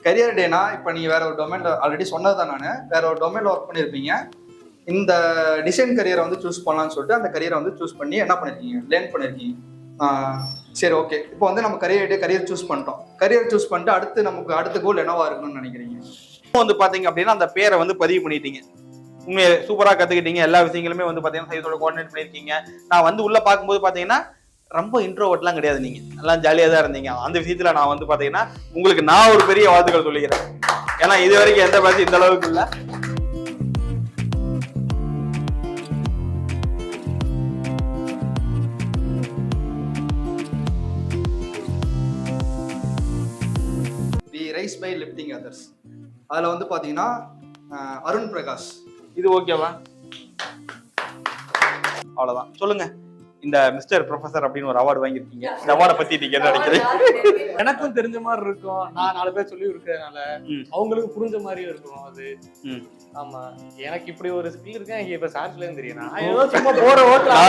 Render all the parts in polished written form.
Career டேனா இப்போ நீங்கள் வேற ஒரு டொமைன்ல ஆல்ரெடி சொன்னது தான், நான் வேற ஒரு டொமைன்ல ஒர்க் பண்ணியிருப்பீங்க. இந்த டிசைன் கரியரை வந்து சூஸ் பண்ணலாம்னு சொல்லிட்டு அந்த கரியரை வந்து சூஸ் பண்ணி என்ன பண்ணிருக்கீங்க, லேர்ன் பண்ணிருக்கீங்க. சரி, ஓகே. இப்போ வந்து நம்ம கரியர் சூஸ் பண்ணிட்டோம். கரியர் சூஸ் பண்ணிட்டு அடுத்து நமக்கு அடுத்த கோல் என்னவா இருக்குன்னு நினைக்கிறீங்க? வந்து பாத்தீங்க அப்படின்னா அந்த பேரை வந்து பதிவு பண்ணிட்டீங்க. உண்மையை சூப்பரா கத்துக்கிட்டீங்க. எல்லா விஷயங்களுமே வந்து பாத்தீங்கன்னா சைஸோட கோஆர்டினேட் பண்ணிருக்கீங்க. நான் வந்து உள்ள பார்க்கும்போது பாத்தீங்கன்னா ரொம்ப இன்ட்ரோவர்ட்லாம் கிடையாது, நீங்க எல்லாம் ஜாலியா தான் இருந்தீங்க. அந்த விஷயத்துல நான் வந்து பாத்தீங்கன்னா உங்களுக்கு நான் ஒரு பெரிய வாழ்த்துக்கள் சொல்லிக்கிறேன். ஏன்னா இது வரைக்கும் எந்த பேட்ச் இந்த அளவுக்கு இல்ல. We rise by lifting others. அதுல வந்து பாத்தீங்கன்னா அருண் பிரகாஷ். இது ஓகேவா? அவ்வளவுதான். சொல்லுங்க, இந்த மிஸ்டர் ப்ரொஃபசர் அப்படின்னு ஒரு அவார்டு வாங்கியிருக்கீங்க. இந்த அவார்டை பத்தி நீங்க என்ன நினைக்கிறீங்க? எனக்கும் தெரிஞ்ச மாதிரி இருக்கும். நான் 4 பேர் சொல்லி இருக்கிறதுனால அவங்களுக்கு புரிஞ்ச மாதிரியும் இருக்கும் அது. ஆமா, எனக்கு இப்படி ஒரு ஸ்கில் இருக்கு. எனக்கு இப்ப சார்ஸ்ல இருந்து தெரியும். நான் ஏதோ சும்மா போற ஓட்டுல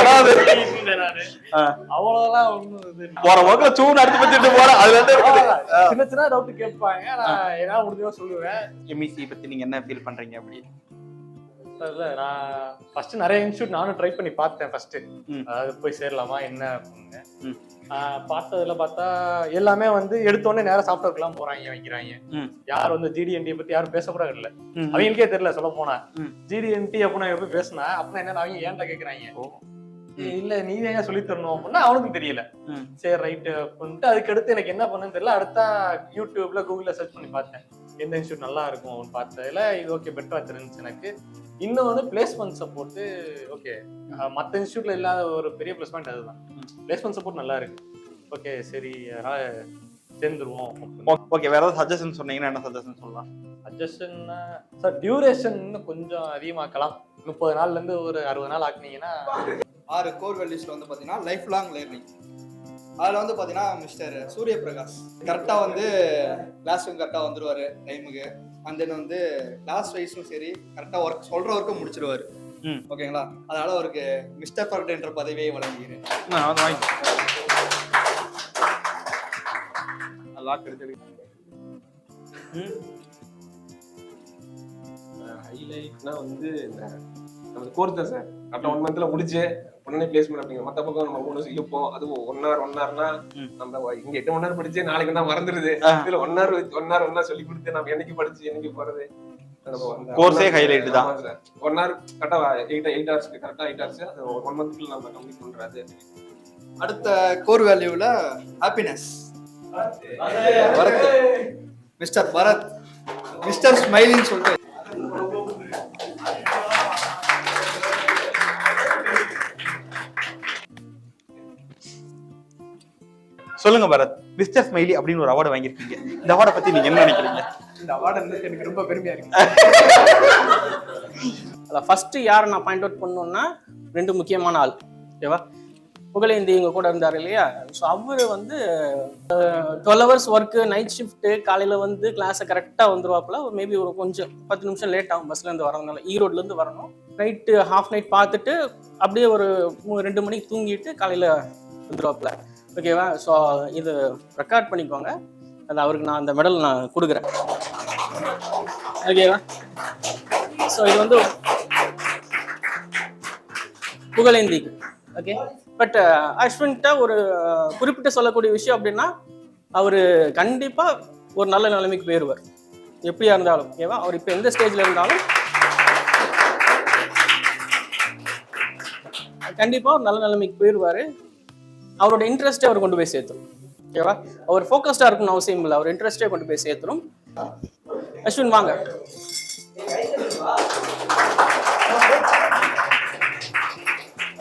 அவ்வளவுதான் ஒண்ணும் போற ஓட்டுல சூடு அடுத்து பத்திட்டு போறேன். அதுல இருந்து சின்ன சின்ன டவுட் கேட்பாங்க. நான் என்ன முடிஞ்சோ சொல்லுவேன். எம்இசி பத்தி நீங்க என்ன ஃபீல் பண்றீங்க? அப்படி இல்ல, நான் ஃபர்ஸ்ட் நிறைய இன்ஸ்டியூட் நானும் ட்ரை பண்ணி பார்த்தேன். ஃபர்ஸ்ட் அதாவது போய் சேரலாமா என்ன அப்படின்னு பார்த்ததுல பார்த்தா எல்லாமே வந்து எடுத்தோடனே நேரம் சாஃப்ட்வேர்க்கெல்லாம் போறாங்க, வைக்கிறாங்க. யார் வந்து ஜிடிஎன்டி பத்தி யாரும் பேசக்கூட இல்லை. அவங்களுக்கே தெரியல சொல்ல போனா. ஜிடிஎன்டி அப்படின்னா எப்ப பேசினா அப்படின்னா என்ன அவங்க ஏன்டா கேட்கறாங்க. இல்ல நீ ஏன் சொல்லி தரணும் அப்படின்னா அவனுக்கும் தெரியல. சரி ரைட்டு அப்படின்ட்டு அதுக்கு அடுத்து எனக்கு என்ன பண்ணுன்னு தெரியல. அடுத்தா யூடியூப்ல கூகுள்ல சர்ச் பண்ணி பார்த்தேன் எந்த இன்ஸ்டியூட் நல்லா இருக்கும் அப்படின்னு பார்த்ததுல இது ஓகே பெட்டரா தெரிஞ்சுச்சு எனக்கு. இன்னொன்னு பிளேஸ்மெண்ட் சப்போர்ட் ஓகே, மற்ற இன்ஸ்டியூட்ல இல்லாத ஒரு பெரிய பிளஸ் பாயிண்ட் அதுதான். பிளேஸ்மெண்ட் சப்போர்ட் நல்லா இருக்கு. ஓகே சரி, அதனால சேர்ந்துருவோம். ஓகே, வேற ஏதாவது சஜஷன் சொன்னீங்கன்னா என்ன சஜஷன் சொல்லலாம்? சஜஷன்னா சார் டியூரேஷன் கொஞ்சம் அதிகமாக்கலாம். 30 நாள்ல இருந்து ஒரு 60 நாள் ஆக்குனீங்கன்னா. 6 கோர் வேல்யூஸ்ல வந்து பாத்தீங்கன்னா லைஃப் லாங் லேர்னிங். அதில் வந்து பார்த்தீங்கன்னா மிஸ்டர் சூரிய பிரகாஷ் கரெக்டாக வந்து கிளாஸும் கரெக்டாக வந்துடுவார் டைமுக்கு. அண்ட் தென் வந்து கிளாஸ் வைஸும் சரி கரெக்டாக ஒர்க் சொல்கிற ஒர்க்கும் முடிச்சிடுவார். ஓகேங்களா? அதனால அவருக்கு மிஸ்டர் பர்ஃபெக்ட் என்ற பதவியை வழங்குகிறேன். ஹைலைட்னா வந்து நமக்கு கோர்ஸ் தான் சார். கரெக்டாக 1 மந்த்ல முடிச்சு உடனே பிளேஸ்மெண்ட் அப்படிங்க. மற்ற பக்கம் நம்ம 3 இழுப்போம். அதுவும் 1 ஹவர்னா நம்ம இங்க 8 மணி நேரம் படிச்சு நாளைக்கு தான் மறந்துடுது. இதுல 1 ஹவர் சொல்லி கொடுத்து நம்ம என்னைக்கு படிச்சு என்னைக்கு போறது. கோர்ஸே ஹைலைட் தான் சார். 1 ஹவர் கரெக்டா 8 ஹவர்ஸ்க்கு கரெக்டா 8 ஹவர்ஸ் அது 1 மந்த்ல நம்ம கம்ப்ளீட் பண்றது. அடுத்த கோர் வேல்யூல happiness Bharath, mister Bharath, mister smiling சொல்லிட்டு சொல்லுங்க பரத். மிஸ்டர் ஸ்மைலி அப்படின்னு ஒரு அவார்டு வாங்கியிருக்கீங்க. இந்த அவார்டை பத்தி நீங்க என்ன நினைக்கிறீங்க? இந்த அவார்டு எனக்கு ரொம்ப பெருமையா இருக்கு. ஃபர்ஸ்ட் யாரை நான் பாயிண்ட் அவுட் பண்ணணும்னா 2 முக்கியமான ஆள். ஓகேவா? புகழேந்தி இவங்க கூட இருந்தார் இல்லையா? ஸோ அவர் வந்து 12 ஹவர்ஸ் ஒர்க்கு, நைட் ஷிஃப்ட்டு, காலையில் வந்து கிளாஸை கரெக்டாக வந்துருவாப்புல. மேபி ஒரு கொஞ்சம் 10 நிமிஷம் லேட் ஆகும் பஸ்லேருந்து வரதுனால. ஈரோட்லேருந்து வரணும். நைட்டு ஹாஃப் நைட் பார்த்துட்டு அப்படியே ஒரு 2 மணிக்கு தூங்கிட்டு காலையில் வந்துருவாப்புல. ஓகேவா? ஸோ இது ரெக்கார்ட் பண்ணிக்கோங்க. அது அவருக்கு நான் அந்த மெடல் நான் கொடுக்குறேன். ஓகேவா? ஸோ இது வந்து புகழேந்திக்கு. ஓகே, பட் அஸ்வின்கிட்ட ஒரு குறிப்பிட்ட சொல்லக்கூடிய விஷயம் அப்படின்னா அவர் கண்டிப்பாக ஒரு நல்ல நிலைமைக்கு போயிடுவார் எப்படியா இருந்தாலும். ஓகேவா? அவர் இப்போ எந்த ஸ்டேஜில் இருந்தாலும் கண்டிப்பாக ஒரு நல்ல நிலைமைக்கு போயிடுவார். அவரோட இன்ட்ரெஸ்ட்டை அவர் கொண்டு போய் சேர்த்துரும். ஓகேவா? அவர் ஃபோக்கஸ்டாக இருக்கணும்னு அவசியம் இல்லை. அவர் இன்ட்ரெஸ்ட்டே கொண்டு போய் சேர்த்துரும். அஸ்வின் வாங்க.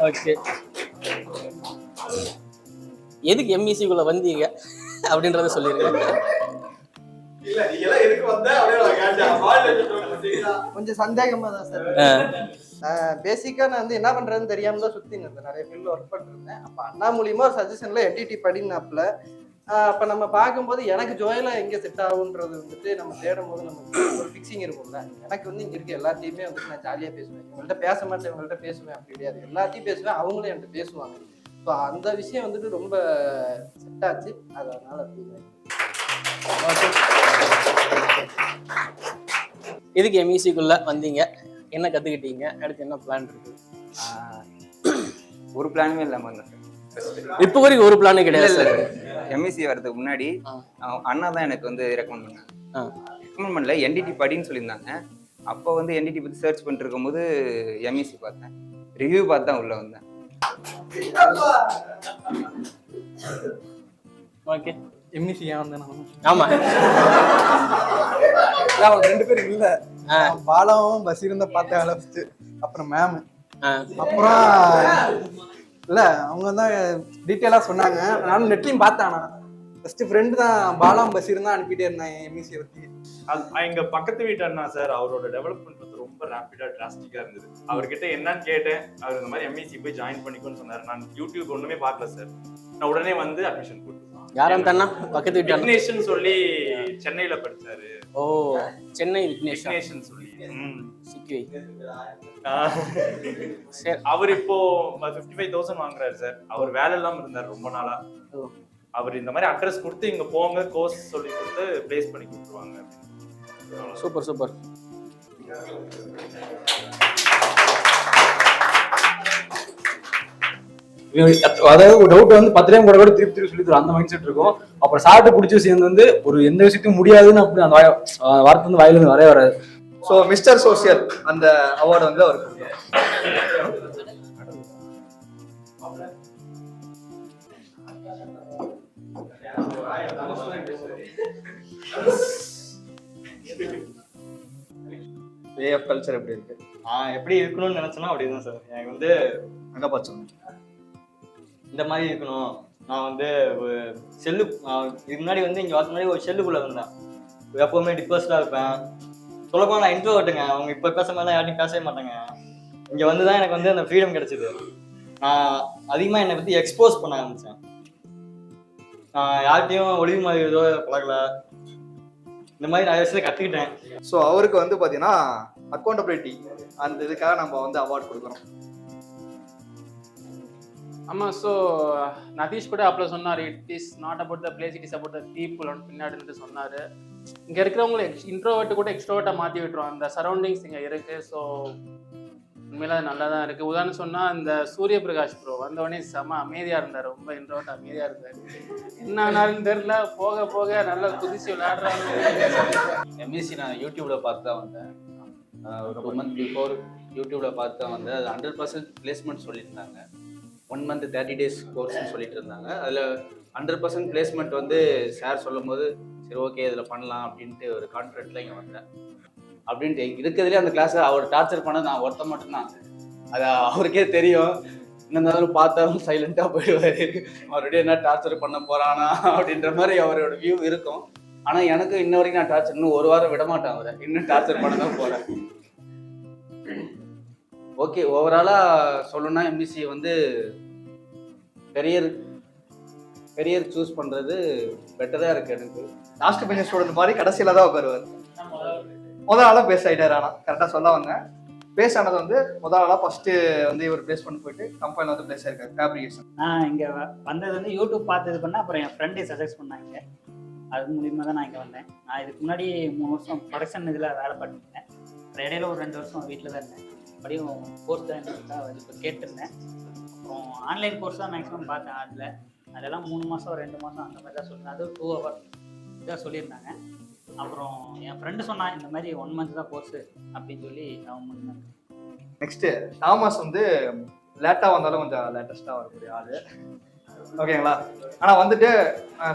ஓகே, எதுக்கு எம்இசிக்குள்ள வந்தீங்க அப்படின்றத சொல்லிருக்கேன். கொஞ்சம் சந்தேகமா தான் சார். பேசிக்கா நான் வந்து என்ன பண்றதுன்னு தெரியாம தான் சுத்தின்னு இருந்தேன். நிறைய ஃபீல்ட்ல ஒர்க் பண்ணிருந்தேன். அப்ப அண்ணா மூலியமா ஒரு சஜஷன்ல என்டிடி படினாப்ல. அப்ப நம்ம பார்க்கும்போது எனக்கு ஜோயலா எங்க செட் ஆகுன்றது வந்துட்டு நம்ம தேடும் போது நமக்கு ஒரு ஃபிக்ஸிங் இருக்கும்ல. எனக்கு வந்து இங்க இருக்க எல்லாத்தையுமே வந்துட்டு நான் ஜாலியா பேசுவேன். இவங்கள்ட்ட பேச மாட்டேன், இவங்கள்ட்ட பேசுவேன் அப்படி கிடையாது. எல்லாத்தையும் பேசுவேன், அவங்களும் என்கிட்ட பேசுவாங்க. ஸோ அந்த விஷயம் வந்துட்டு ரொம்ப செட் ஆச்சு. அதனால அப்படி எதுக்கு எம்இசிக்குள்ள வந்தீங்க, என்ன கத்துக்கிட்டீங்க, அடுத்து என்ன பிளான் இருக்கு? ஒரு பிளானுமே இல்லாம இருந்தேன் இப்போ வரைக்கும் ஒரு பிளானே கிடையாது சார். எம்எஸ்சி வர்றதுக்கு முன்னாடி அண்ணா தான் எனக்கு வந்து ரெக்கமெண்ட் பண்ணாங்க. ரெக்கமெண்ட் பண்ணல, என்டிடி படின்னு சொல்லியிருந்தாங்க. அப்போ வந்து என்டிடி பற்றி சர்ச் பண்ணிட்டு இருக்கும்போது எம்எஸ்சி பார்த்தேன். ரிவ்யூ பார்த்து தான் உள்ள வந்தேன். ஓகே, எம்இசி ஏன் வந்தேன்? ஆமா, அவங்க 2 பேரும் இல்ல, பாலாவும் பசீரும் தான் பார்த்தேன் ஃபர்ஸ்ட். அப்புறம் மேம், அப்புறம் இல்ல அவங்க தான் டீட்டெயிலா சொன்னாங்க. நானும் நெட்லயும் பார்த்தேன். ஃபர்ஸ்ட் ஃப்ரெண்டு தான் பாலாம் பசீரும் தான் அனுப்பிட்டே இருந்தேன் எம்இசி பத்தி. எங்க பக்கத்து வீட்டு அண்ணா சார், அவரோட டெவலப்மெண்ட் வந்து ரொம்ப ரேப்பிடா டிராஸ்டிக்கா இருந்தது. அவர்கிட்ட என்னன்னு கேட்டேன், அவர் இந்த மாதிரி எம்இசி போய் ஜாயின் பண்ணிக்கோன்னு சொன்னாரு. நான் யூடியூப் ஒண்ணுமே பார்க்கல சார், நான் உடனே வந்து அட்மிஷன் போட்டுருக்கேன். யாரும் தானா பக்கத்து வீட்டு விக்னேஷன் சொல்லி சென்னையில படிச்சாரு. ஓ, சென்னை விக்னேஷன் சொல்லி சிக்கி. அவர் இப்போ 55,000 வாங்குறாரு சார். அவர் வேலை இல்லாம இருந்தார் ரொம்ப நாளா. அவர் இந்த மாதிரி அட்ரஸ் கொடுத்து இங்க போங்க கோர்ஸ் சொல்லி கொடுத்து பிளேஸ் பண்ணி கொடுத்துருவாங்க. Super super. அதாவது ஒரு டவுட் வந்து 10 டைம் கூட திருப்பி சொல்லி தரும், அந்த மைண்ட் செட் இருக்கும். அப்புறம் சாப்பிட்டு பிடிச்ச விஷயம் வந்து ஒரு எந்த விஷயத்தையும் முடியாதுன்னு அப்படி அந்த வார்த்தை வந்து வாயில இருந்து வரவே வராது. ஸோ மிஸ்டர் சோசியல் அந்த அவார்டு வந்து அவருக்கு ஏஎஃப் கல்ச்சர் எப்படி இருக்கு? நான் எப்படி இருக்கணும்னு நினைச்சேன்னா அப்படிதான் சார். எனக்கு வந்து எங்க பார்த்தோம் இந்த மாதிரி இருக்கணும். நான் வந்து செல்லு இதுக்கு முன்னாடி வந்து இங்கே வரது முன்னாடி ஒரு செல்லுக்குள்ள இருந்தேன். எப்பவுமே டிப்ரெஸ்டாக இருப்பேன். சொல்லப்போனால் நான் இன்ட்ரோவர்ட்டுங்க. அவங்க இப்போ பேச மாதிரிலாம் யார்ட்டையும் பேசவே மாட்டேங்க. இங்கே வந்து தான் எனக்கு வந்து அந்த ஃப்ரீடம் கிடைச்சிது. நான் அதிகமாக என்னை பற்றி எக்ஸ்போஸ் பண்ண ஆரம்பித்தேன். நான் யார்கிட்டையும் ஒளிவு மாதிரி ஏதோ பழகலை. இந்த மாதிரி நிறைய விஷயத்தை கற்றுக்கிட்டேன். ஸோ அவருக்கு வந்து பார்த்தீங்கன்னா அக்கௌண்டபிலிட்டி அந்த இதுக்காக நம்ம வந்து அவார்ட் கொடுக்குறோம். ஆமாம். ஸோ நதீஷ் கூட அப்போ சொன்னார், it is not about the place, it is about the people பின்னாடி இருந்து சொன்னார். இங்கே இருக்கிறவங்களை இன்ட்ரோவர்ட்டு கூட எக்ஸ்ட்ரோவர்ட்டாக மாற்றி விட்டுருவோம். அந்த சரௌண்டிங்ஸ் இங்கே இருக்குது. ஸோ உண்மையில அது நல்லா தான் இருக்குது. உதாரணம் சொன்னால் இந்த சூரிய பிரகாஷ் ப்ரோ வந்தவொடனே செம அமைதியாக இருந்தார். ரொம்ப இன்ட்ரோவர்ட் அமைதியாக இருந்தார். என்ன ஆனாலும் தெரில, போக போக நல்லா குதிச்சு விளையாடுறாங்க. எம்எஸ்சி நான் யூடியூப்ல பார்த்து தான் வந்தேன். ஒரு 2 month பிஃபோர் யூடியூப்ல பார்த்து தான் வந்தேன். அது 100% பிளேஸ்மெண்ட் சொல்லியிருந்தாங்க. 1 month 30 days கோர்ஸ்ன்னு சொல்லிட்டு இருந்தாங்க. அதில் 100% பிளேஸ்மெண்ட் வந்து சார் சொல்லும் போது சரி ஓகே இதில் பண்ணலாம் அப்படின்ட்டு ஒரு கான்ஃபிடென்ட்ல இங்கே வந்தேன். அப்படின்ட்டு இருக்கிறதுலே அந்த கிளாஸை அவர் டார்ச்சர் பண்ண நான் ஒருத்த மட்டும்தான். அது அவருக்கே தெரியும். இருந்தாலும் பார்த்தாலும் சைலண்டாக போயிடுவார். மறுபடியும் என்ன டார்ச்சர் பண்ண போறானா அப்படின்ற மாதிரி அவரோட வியூ இருக்கும். ஆனால் எனக்கு இன்ன வரைக்கும் நான் டார்ச்சர் இன்னும் 1 வாரம் விட மாட்டேன். அவரை இன்னும் டார்ச்சர் பண்ண தான் போகிறேன். ஓகே, ஓவராலாக சொல்லணும்னா எம்பிசி வந்து கரியர் சூஸ் பண்ணுறது பெட்டராக இருக்குது. எனக்கு லாஸ்ட் பெஞ்ச் ஸ்டூடெண்ட் மாதிரி கடைசியில் தான் உட்காருவார். முதல் ஆளாக பேஸ் ஆகிட்டார். ஆனால் கரெக்டாக சொல்ல வந்தேன். பேஸ் ஆனது வந்து முதல் ஆளாக ஃபஸ்ட்டு வந்து இவர் பிளேஸ் பண்ணி போயிட்டு கம்பெனியில் வந்து பிளேஸ் ஆயிருக்காரு ஃபேப்ரிகேஷன். நான் இங்கே வந்தது வந்து யூடியூப் பார்த்தது பண்ணேன். அப்புறம் என் ஃப்ரெண்டே சஜஸ்ட் பண்ணாங்க. அது மூலியமாக தான் நான் இங்கே வந்தேன். நான் இதுக்கு முன்னாடி 3 வருஷம் ப்ரொடக்ஷன் இதில் வேலை பண்ணியிருந்தேன். இடையில ஒரு 2 வருஷம் வீட்டில் தான் இருந்தேன். அப்படியும் கோர்ஸ் தான் இப்போ கேட்டிருந்தேன். அப்புறம் ஆன்லைன் கோர்ஸ் தான் மேக்ஸிமம் பார்த்தேன். அதெல்லாம் 3 மாதம் 2 மாதம் அந்த மாதிரி தான் சொல்லியிருந்தேன். அது 2 hours தான் சொல்லியிருந்தாங்க. அப்புறம் என் ஃப்ரெண்டு சொன்னான் இந்த மாதிரி 1 month தான் கோர்ஸு அப்படின்னு சொல்லி அவன் பண்ணாங்க. நெக்ஸ்ட்டு தாமஸ் வந்து லேட்டாக வந்தாலும் கொஞ்சம் லேட்டஸ்ட்டாக வரக்கூடிய ஆள். ஓகேங்களா? ஆனால் வந்துட்டு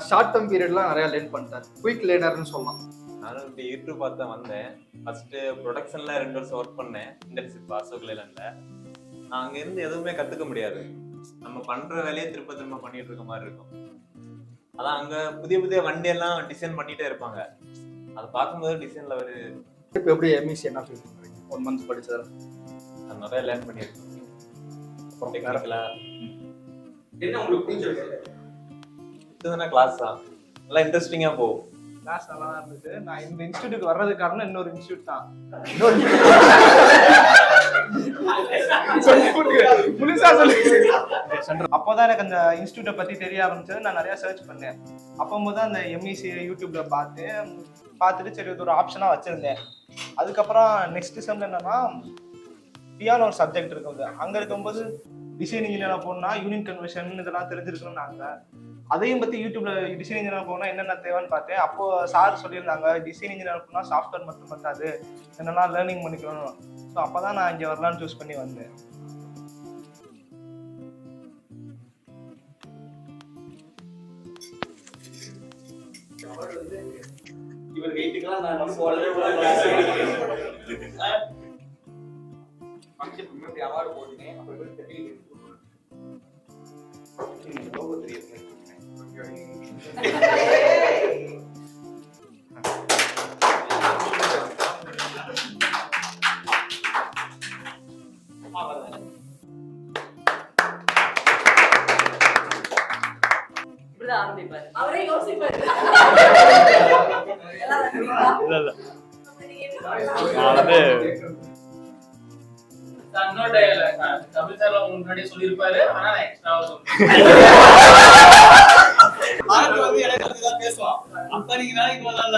ஷார்ட் டேர்ம் பீரியட்லாம் நிறையா லேர்ன் பண்ணிட்டார். குயிக் லேர்னர்னு சொல்லலாம். நானும் இப்படி யூடியூப் பார்த்து தான் வந்தேன். ஃபர்ஸ்ட்டு ப்ரொடக்ஷனில் 2 வருஷம் ஒர்க் பண்ணேன் இன்டர்ன்ஷிப் அசோக் லேலண்டில். நான் அங்கேருந்து எதுவுமே கற்றுக்க முடியாது. நம்ம பண்ணுற வேலையே திரும்ப பண்ணிட்டு இருக்க மாதிரி இருக்கும். அதான் அங்கே புதிய வண்டியெல்லாம் டிசைன் பண்ணிகிட்டே இருப்பாங்க. அதை பார்க்கும்போது டிசைனில் ஒரு இப்போ எப்படி எம்இசி என்ன ஃபீல் பண்ணுறீங்க 1 month படிச்சதில்? நான் நிறைய லேர்ன் பண்ணியிருக்கேன். அப்புறம் டெக்னிக்கலாக என்ன உங்களுக்கு பிடிச்சது? இதுதானே கிளாஸ் தான் நல்லா இன்ட்ரெஸ்டிங்காக போகும். கிளாஸ் நல்லா தான் இருந்தது. நான் இந்த இன்ஸ்டியூட்டுக்கு வர்றதுக்கு காரணம் இன்னொரு இன்ஸ்டியூட் தான். அப்போதான் எனக்கு அந்த இன்ஸ்டியூட்டை பத்தி தெரிய ஆரம்பிச்சது. நான் நிறைய சர்ச் பண்ணேன். அப்போது தான் அந்த எம்இசி யூடியூப்ல பார்த்துட்டு சரி இது ஒரு ஆப்ஷனா வச்சிருந்தேன். அதுக்கப்புறம் நெக்ஸ்ட் செம்ல என்னன்னா பியானோ ஒரு சப்ஜெக்ட் இருக்குது. அங்கே இருக்கும்போது டிசைன் இன்ஜினியராக போகணும்னா யூனியன் கன்வென்ஷன் இதெல்லாம் தெரிஞ்சிருக்கணும். நாங்கள் அதையும் பற்றி யூடியூப்ல டிசைன் இன்ஜினியர் போனால் என்னென்ன தேவைன்னு பார்த்தேன். அப்போ சார் சொல்லியிருந்தாங்க டிசைன் இன்ஜினியர் போனால் சாஃப்ட்வேர் மட்டும் பத்தாது, என்னென்னா லேர்னிங் பண்ணிக்கணும். ஸோ அப்போ தான் நான் இங்கே வரலான்னு சூஸ் பண்ணி வந்தேன். இவர் வெயிட்டுக்கெல்லாம் நான் போடவே அவார்டு போட்டேன். அப்புறம் தெரியும் அவரே யோசிப்பாரு. தமிழ் சார் முன்னாடி சொல்லியிருப்பாரு, ஆனா நான் எக்ஸ்ட்ராவா சொல்றேன். பேசுவான் அப்ப நீங்க வேலைக்கு போதால